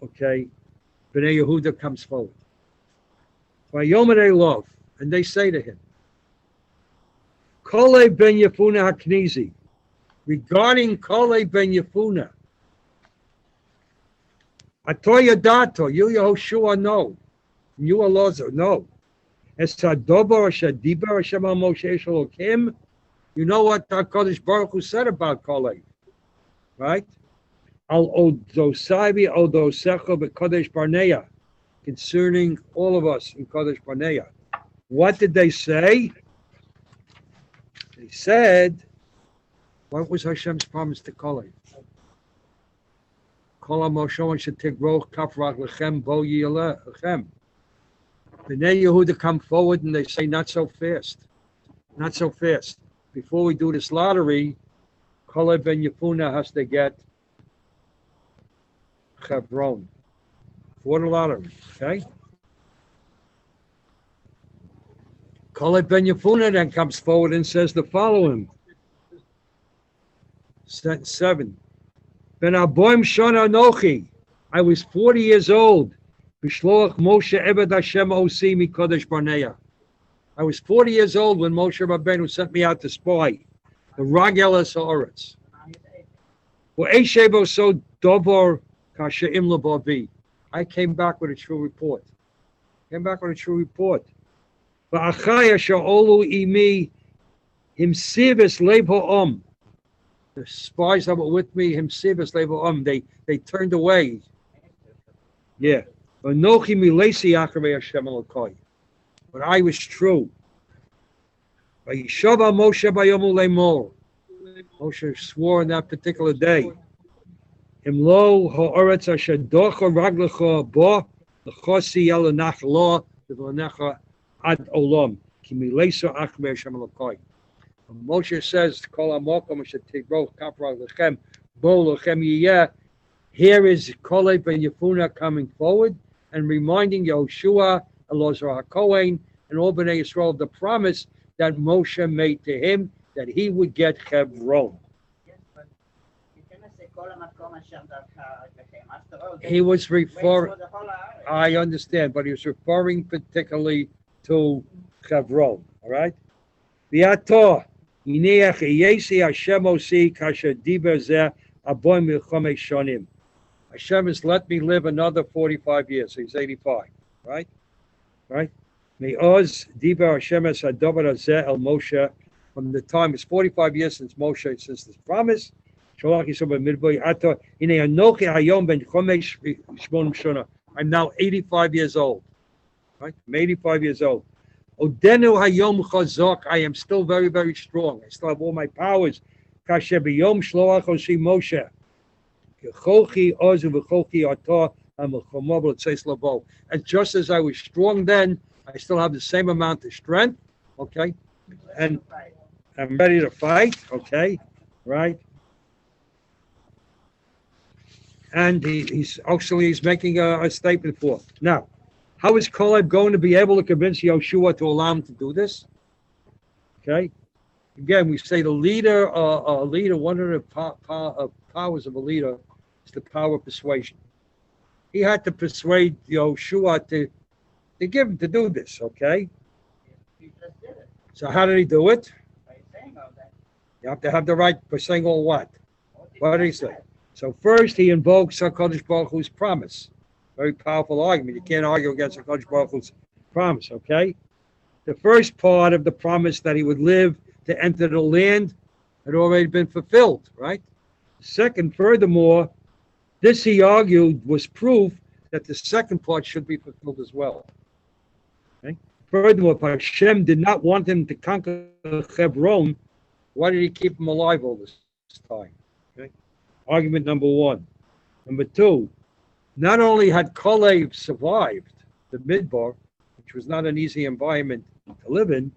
okay, Bnei Yehuda comes forward. Vayomer Elov, and they say to him, Kole ben Yefuna Haknizi, regarding Kole ben Yefuna, Atoya Dato, you Yehoshua know, you Elazar know. Es Sadobar Shadibar Hashem al Moshe Shalokim, you know what HaKadosh Baruch Hu said about Kole, right? Al Odosaivi Odosecha b'Kadesh Barnea, concerning all of us in Kadesh Barnea. What did they say? They said, what was Hashem's promise to Kole? Kol HaMoshe should take roch kafrach lechem bo yileh lechem. Bnei Yehuda come forward and they say, not so fast. Not so fast. Before we do this lottery, Kole ben Yefuna has to get Hebron for the lottery, okay? Kole ben Yefuna then comes forward and says the following. Sentence 7. Ben Aboim Shana Nochi. I was 40 years old. Bishloach Moshe Ebed Hashem Osi Mikodesh Barnea. I was 40 years old when Moshe Rabbeinu sent me out to spy. The Ragel Ha'aretz. Well, so Dover Kashe'im Labavi. I came back with a true report. Va'achaya sha'olu imi himsivis lev ha'om. The spies that were with me, himsivis lev ha'om, they turned away. Yeah. V'nochi milesi acharei Hashem Elokai. But I was true. Vayishava Moshe bayomu lemor. Moshe swore on that particular day. Imlo ha'aretz asher docha raglecha bo l'chosi el nachlo v'lenecha ad olam ki milesa achmer Hashem Elokai. Moshe says, "Kol hamokom asher tigrov kafra lechem bo lechem yiyeh." Here is Kole ben Yefuna coming forward and reminding Yehoshua, Elazar HaKohen, and all Bnei Yisrael of the promise that Moshe made to him that he would get Hebron. Yes, but you cannot say Kol HaMakom Hashem Lechem. After all, He was wait referring, for the whole haaretz. I understand, but he was referring particularly to Hebron, all right? V'ato, yineach yesi Hashem osi kasher diber zeh aboy milchomei shonim. Hashem has let me live another 45 years. So he's 85, right? Right? Me'oz diber Hashem es hadover hazeh el Moshe. From the time, it's 45 years since Moshe, since this promise. I'm now 85 years old. Right? I'm 85 years old. Odenu hayom chazak. I am still very, very strong. I still have all my powers. Kasher b'yom shloach osi Moshe. And just as I was strong then, I still have the same amount of strength. Okay? And I'm ready to fight. Okay? Right? And he's making a statement for. Now, how is Caleb going to be able to convince Yehoshua to allow him to do this? Okay. Again, we say the leader, one of the powers of a leader is the power of persuasion. He had to persuade Yehoshua to give him to do this. Okay. He just did it So how did he do it? by saying all that. You have to have the right by saying all what? What did he say? So first he invokes HaKadosh Baruch Hu's promise. Very powerful argument. You can't argue against HaKadosh Baruch Hu's promise, okay? The first part of the promise that he would live to enter the land had already been fulfilled, right? Second, furthermore, this he argued was proof that the second part should be fulfilled as well. Okay? Furthermore, if Hashem did not want him to conquer Hebron, why did he keep him alive all this time? Okay? Argument number one. Number two, not only had Kalev survived the Midbar, which was not an easy environment to live in,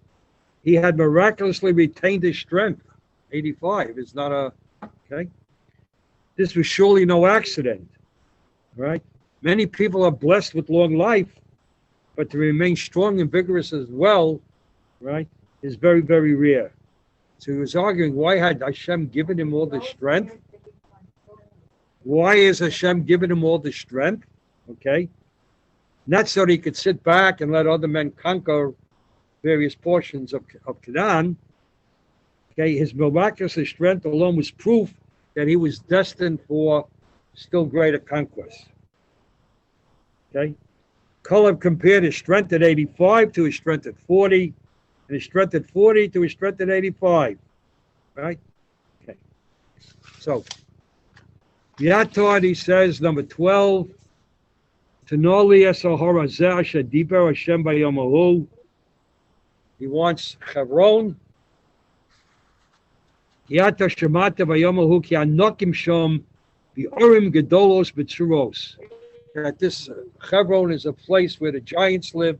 he had miraculously retained his strength. 85 is not a, okay? This was surely no accident, right? Many people are blessed with long life, but to remain strong and vigorous as well, right, is very, very rare. So he was arguing, why had Hashem given him all the strength? Why is Hashem giving him all the strength? Okay? Not so that he could sit back and let other men conquer various portions of Canaan. Okay, his miraculous strength alone was proof that he was destined for still greater conquest. Okay? Kalev compared his strength at 85 to his strength at 40, and his strength at 40 to his strength at 85. Right? Okay. So, Yatad, he says, number 12, Tanoli Esahara Zeh Diber Hashem Bayomahu. He wants Hebron. Yata Shemata Bayomahu Ki Anokim Shom Biorim Gedolos Betzuros. That this Hebron is a place where the giants live.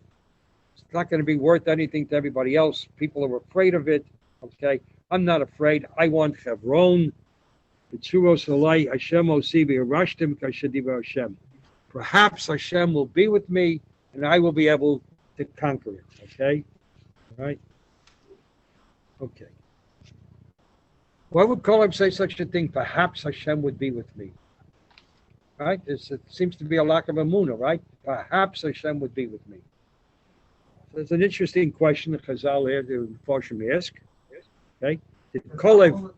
It's not going to be worth anything to everybody else. People are afraid of it. Okay, I'm not afraid. I want Hebron. Betzuros Alai Hashem Osibi Arashtim Kashadiba Hashem. Perhaps Hashem will be with me, and I will be able to conquer it. Okay, all right. Okay. Why would Kalev say such a thing? Perhaps Hashem would be with me. Right? It seems to be a lack of emunah, right? Perhaps Hashem would be with me. So it's an interesting question that Chazal here, the Farshim ask. Okay? Did Kalev...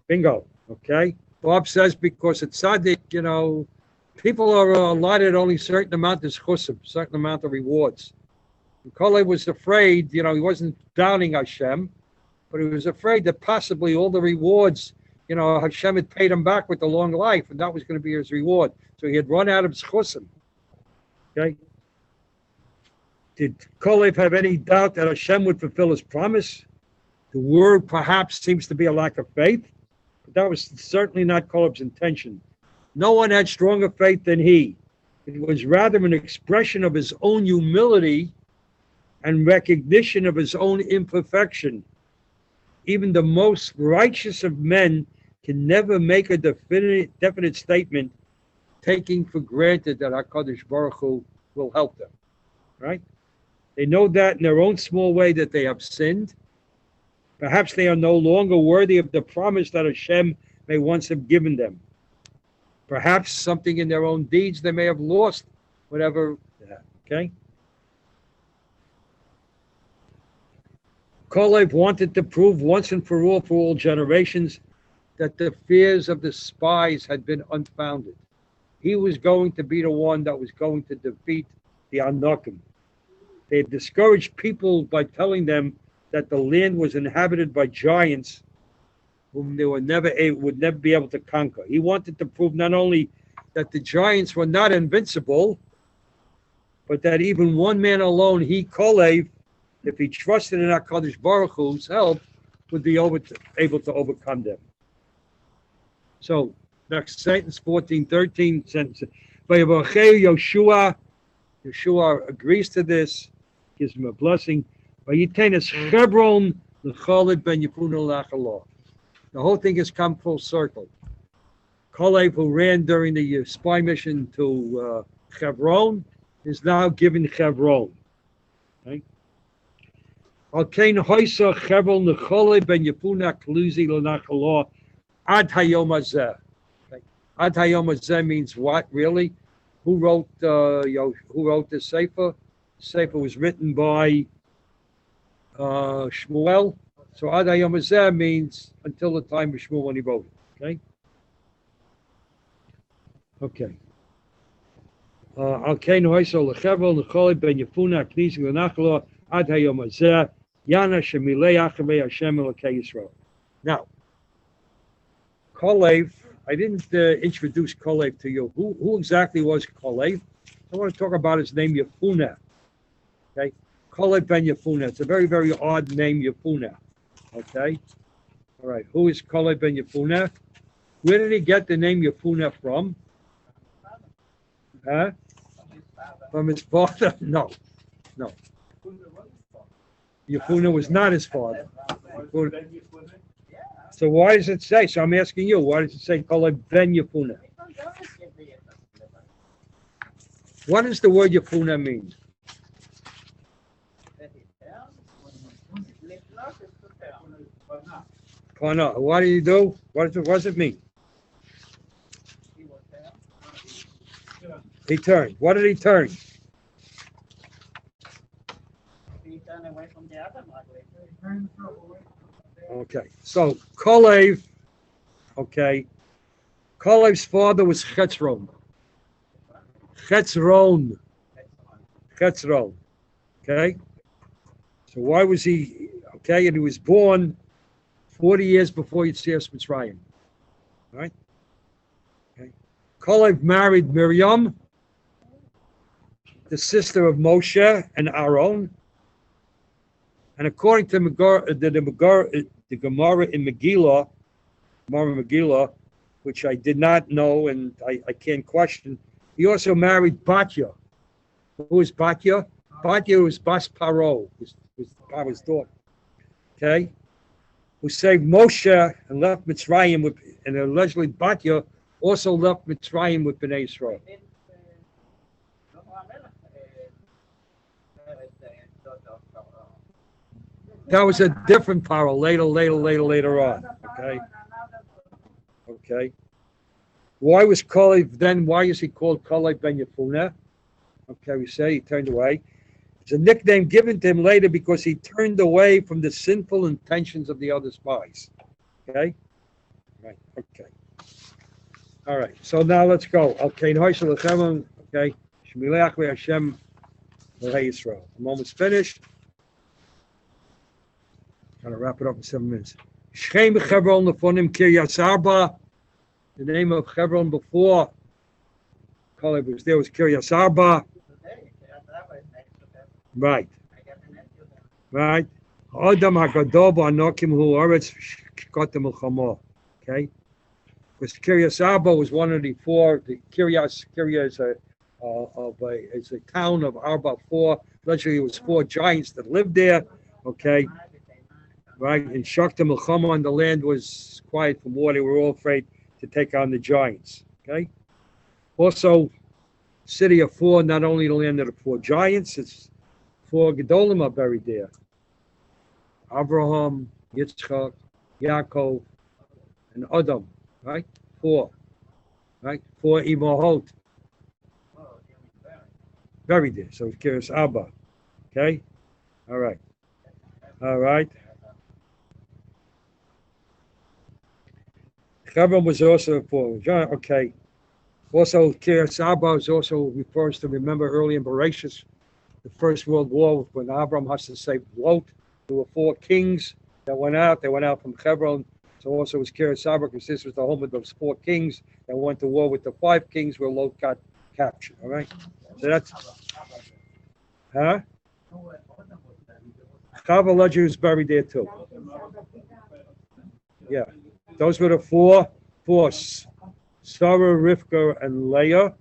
Bingo. Okay? Bob says because it's tzaddik, you know, people are allotted only a certain amount of chusim, certain amount of rewards. And Kalev was afraid, you know, he wasn't doubting Hashem, but he was afraid that possibly all the rewards, you know, Hashem had paid him back with a long life, and that was going to be his reward. So he had run out of chusim. Okay? Did Kalev have any doubt that Hashem would fulfill his promise? The word perhaps seems to be a lack of faith, but that was certainly not Kalev's intention. No one had stronger faith than he. It was rather an expression of his own humility and recognition of his own imperfection. Even the most righteous of men can never make a definite statement taking for granted that HaKadosh Baruch Hu will help them. Right? They know that in their own small way that they have sinned. Perhaps they are no longer worthy of the promise that Hashem may once have given them. Perhaps something in their own deeds they may have lost, whatever. Okay? Kalev wanted to prove once and for all generations, that the fears of the spies had been unfounded. He was going to be the one that was going to defeat the Anakim. They had discouraged people by telling them that the land was inhabited by giants whom they would never be able to conquer. He wanted to prove not only that the giants were not invincible, but that even one man alone, he, Kalev, if he trusted in HaKadosh Baruch Hu's help, would be able to overcome them. So, next sentence, 14:13 sentence. Yeshua agrees to this, gives him a blessing. The whole thing has come full circle. Kalev, who ran during the spy mission to Hebron, is now given Hebron. Okay? Ad hayom hazeh. Ad hayom hazeh means what, really? Who wrote the Sefer? The Sefer was written by Shmuel. So Ad Hayom Hazeh means until the time of Shmuel when he wrote it. Okay. Okay. Al Kain Hoiso Lechevron Lecholi Ben Yefuna Knisi Lenachlo Ad Hayom Hazeh Yana Shemilei Achavei Hashem Elokei Yisrael. Now, Kolev, I didn't introduce Kolev to you. Who exactly was Kolev? I want to talk about his name Yefuna. Okay, Kolev Ben Yefuna. It's a very, very odd name, Yefuna. Okay, all right. Who is Kolev Ben Yefuna? Where did he get the name Yefuna from? Huh? From his father? No. Yefuna was not his father. So why does it say? So I'm asking you, why does it say Kolev Ben Yefuna? What does the word Yefuna mean? Pana. What do you do? What does it mean? He turned. What did he turn? He turned away from the other mother. Okay. So Kolev, okay. Kolev's father was Chetzron. Chetzron. Okay. So why was he, okay, and he was born 40 years before Yetzias Mitzrayim. Right? Okay. Kolev married Miriam, the sister of Moshe and Aaron. And according to the Gemara in Megillah, which I did not know and I can't question, he also married Batya. Who is Batya? Batya was Bas Paro, was Paro's daughter. Okay? Who saved Moshe and left Mitzrayim with, and allegedly Batya also left Mitzrayim with Bnei Israel. That was a different Paro later on. Okay? Okay. Why was Kolev then? Why is he called Kolev Ben Yefuna? Okay, we say he turned away. It's a nickname given to him later because he turned away from the sinful intentions of the other spies. Okay? Right, okay. All right, so now let's go. Okay, okay. Shmilach Hashem Yisrael. The moment's finished. Gotta wrap it up in 7 minutes. Shem Chevron Lefonim Kiryas Arba. The name of Hebron before Kolev was there was Kiryas Arba. Right. Right. Adam HaGadol Anokim Hu Oretz Shkotem Elchamo. Okay. Because Kiryas Arba was one of the four. The Kirya is a town of Arba. Allegedly, it was 4 giants that lived there. Okay. Right. And Shkotem Elchamo, and the land was quiet from war. They were all afraid to take on the giants. Okay. Also, city of 4, not only the land of the 4 giants, it's 4 Gedolim are buried there. Abraham, Yitzchak, Yaakov, and Adam. Right? 4. Right? 4 Imahot. Buried there. So it's Kiryas Arba. Okay? All right. All right. Hebron was also 4. Okay. Also, Kiryas Arba is also refers to, remember early in Bereshit, the First World War, when Abraham has to save Lot. There were 4 kings that went out. They went out from Hebron. So also it was Kiryas Arba, because this was the home of those 4 kings that went to war with the 5 kings where Lot got captured. All right? So that's... Huh? Chava allegedly was buried there too. Yeah. Those were the 4 Sarah, Rivka, and Leah,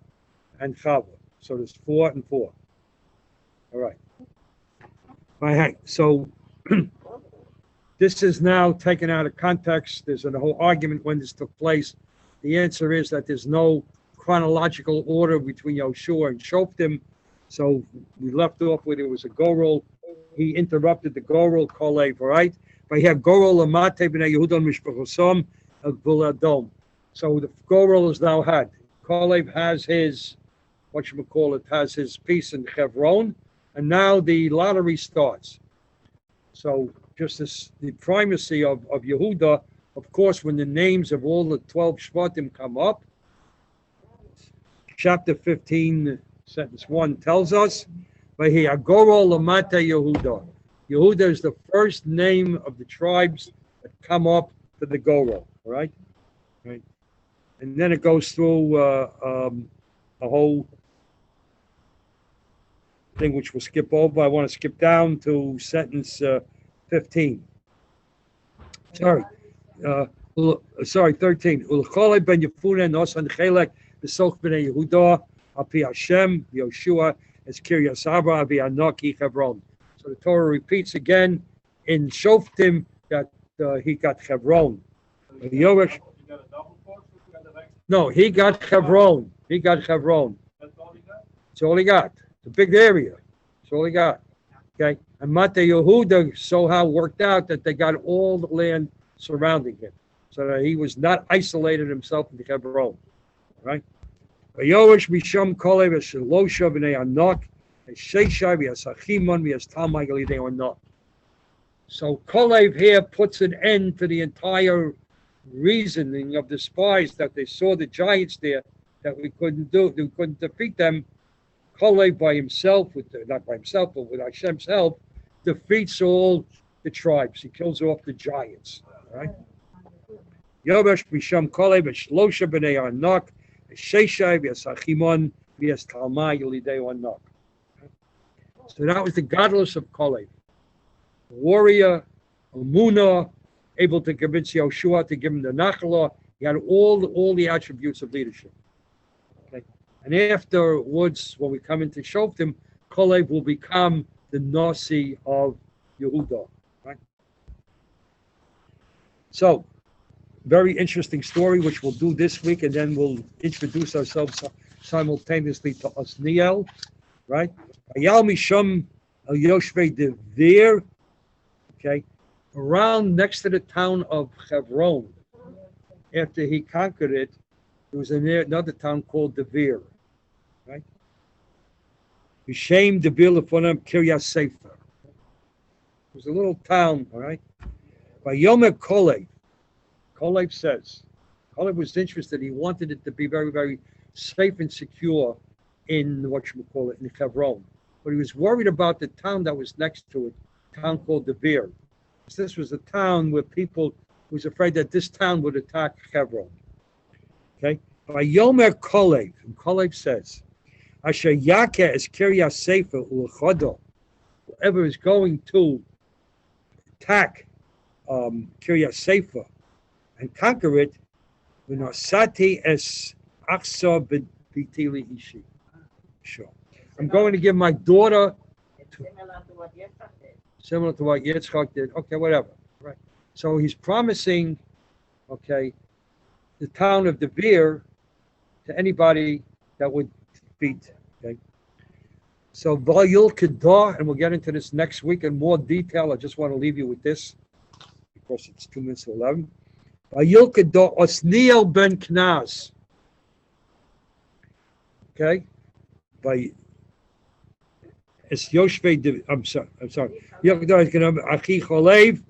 and Chava. So there's 4 and 4. All right. All right. So this is now taken out of context. There's a whole argument when this took place. The answer is that there's no chronological order between Yoshua and Shoftim. So we left off with it was a Gorol. He interrupted the Gorol Kolev, right? But he had Gorol Amate b'nei Yehuda Mishpachosam Guladom. So the Gorol is now had. Kolev has his, has his piece in Hebron, and now the lottery starts. So just as the primacy of Yehuda, of course, when the names of all the 12 Shvatim come up, chapter 15, sentence 1 tells us, Vayagoro Lamata Yehuda. Yehuda is the first name of the tribes that come up to the Goro, right? Right. And then it goes through a whole thing which we'll skip over. I want to skip down to sentence 15. Sorry. 13. Ulcholei ben Yefune nosan chelek b'soch b'nei Yehuda api Hashem Yoshua es Kiryas Arba avi Anoki Hebron. So the Torah repeats again in Shoftim that he got Hebron. Yoresh. No, he got Hebron. He got Hebron. That's all he got. It's a big area. That's all he got. Okay. And Mata Yehuda somehow worked out that they got all the land surrounding him, so that he was not isolated himself in the Hebron. Right? Yoresh Misham Kolev Shalosha b'nei Anak. So Kolev here puts an end to the entire reasoning of the spies that they saw the giants there, that we couldn't defeat them. Kolev by himself, not by himself, but with Hashem's help, defeats all the tribes. He kills off the giants. Right? Yoresh Misham Kolev Shlosha b'nei Anak, Sheshai v'Yasachimon v'Yastalmai Yelidei Anak. So that was the godless of Kolev. Warrior, Amuna, able to convince Yoshua to give him the Nachala. He had all the attributes of leadership. Okay. And afterwards, when we come into Shoftim, Kolev will become the Nasi of Yehuda. Right? So, very interesting story, which we'll do this week, and then we'll introduce ourselves simultaneously to Osniel. Right? Okay, around next to the town of Hebron, after he conquered it, there was another town called Devir. Right? Vishem Devir lefonam Kiryas Sefer. It was a little town, all right? By Yomer Kolev, Kolev says, Kolev was interested. He wanted it to be very, very safe and secure in in Hebron. But he was worried about the town that was next to it, a town called Devir. This was a town where people was afraid that this town would attack Hebron. Okay? By Yomer Kolev, and Kolev says, Asher Yaka is Kiryas Sefer Ulchodo. Whoever is going to attack Kiryas Sefer and conquer it, V'nosati es Achsa b'tili ishi. Sure. I'm going to give my daughter similar to what Yitzchak did. Okay, whatever. Right. So he's promising, okay, the town of Devir to anybody that would beat. Okay. So Vayul Kedah, and we'll get into this next week in more detail. I just want to leave you with this because it's 2 minutes to 11. Vayul Kedah Osniel ben Knaz. Okay. By it's Yoshvei. I'm sorry. Achi Cholev.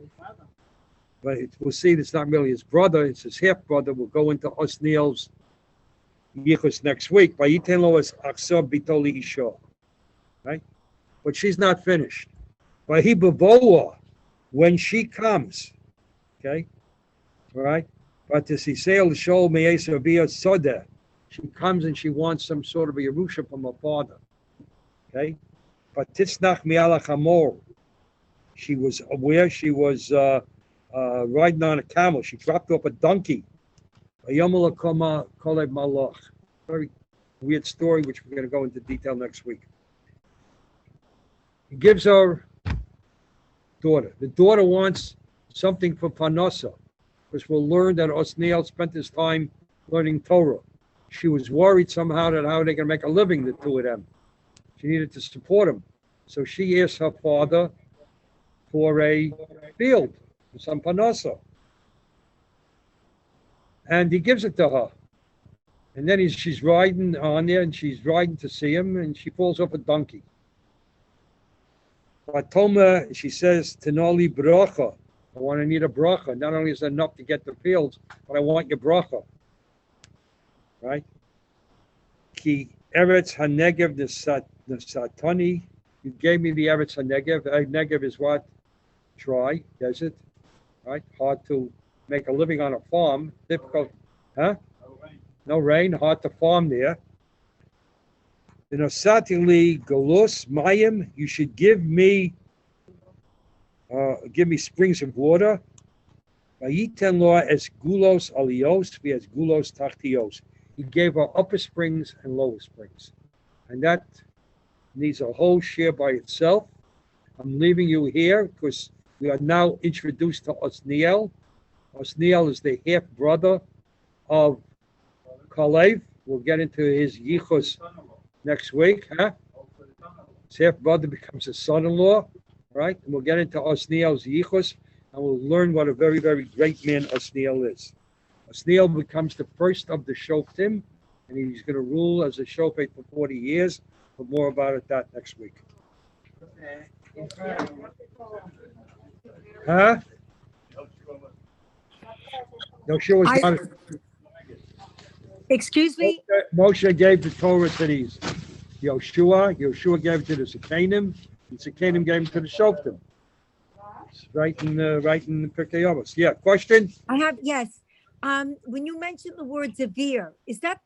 But we'll see. It's not really his brother. It's his half brother. We'll go into Osniel's yichus next week. By Yitenlo is Achsa Bitoli Isha. Right, but she's not finished. By Hibaboa, when she comes, okay, all right. But to see Sail Show Meesa Via Soda. She comes and she wants some sort of a Yerusha from her father. Okay? But Tisnach Mi'alach Hamor. She was aware she was riding on a camel. She dropped off a donkey. Very weird story, which we're going to go into detail next week. He gives her daughter. The daughter wants something for Panosa, because we'll learn that Osniel spent his time learning Torah. She was worried somehow that how they're going to make a living, the two of them. She needed to support him. So she asked her father for a field, for some panasa. And he gives it to her. And then she's riding on there, and she's riding to see him, and she falls off a donkey. Batoma, she says, Tenoli bracha. I want to need a bracha. Not only is it enough to get the fields, but I want your bracha. Right? Ki Eretz HaNegev Nesatani. You gave me the Eretz HaNegev. Negev is what? Dry, desert. Right? Hard to make a living on a farm. Difficult. Huh? No rain. Hard to farm there. The Nosatili Galus Mayim. You should give me springs of water. Vayiten lo es gulos alios, vi es gulos tachtios. He gave her upper springs and lower springs. And that needs a whole share by itself. I'm leaving you here because we are now introduced to Osniel. Osniel is the half brother of Kalev. We'll get into his yichus next week. Huh? His half brother becomes his son-in-law. Right? And we'll get into Osniel's yichus, and we'll learn what a very, very great man Osniel is. Osniel becomes the first of the Shoftim, and he's going to rule as a Shofet for 40 years. But more about that next week. Huh? Yoshua's not. Excuse me? Moshe gave the Torah to these. Yoshua gave it to the Sekanim, and Sekanim gave it to the Shoftim. Right in the Pirkei Avos. Yeah, question? I have, yes. When you mentioned the word Zavir, is that,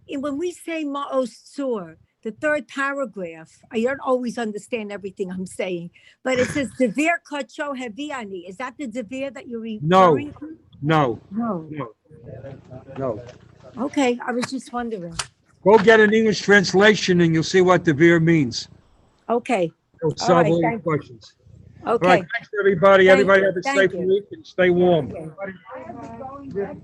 when we say Ma'os Sur, the third paragraph, I don't always understand everything I'm saying, but it says Zavir Kacho Heviani. Is that the Zavir that you're referring to? No. Okay, I was just wondering. Go get an English translation and you'll see what Devere means. Okay. It'll solve all your thank questions. Okay. All right, thanks everybody. Thank Everybody you. have a Thank safe you. week and stay warm. Okay.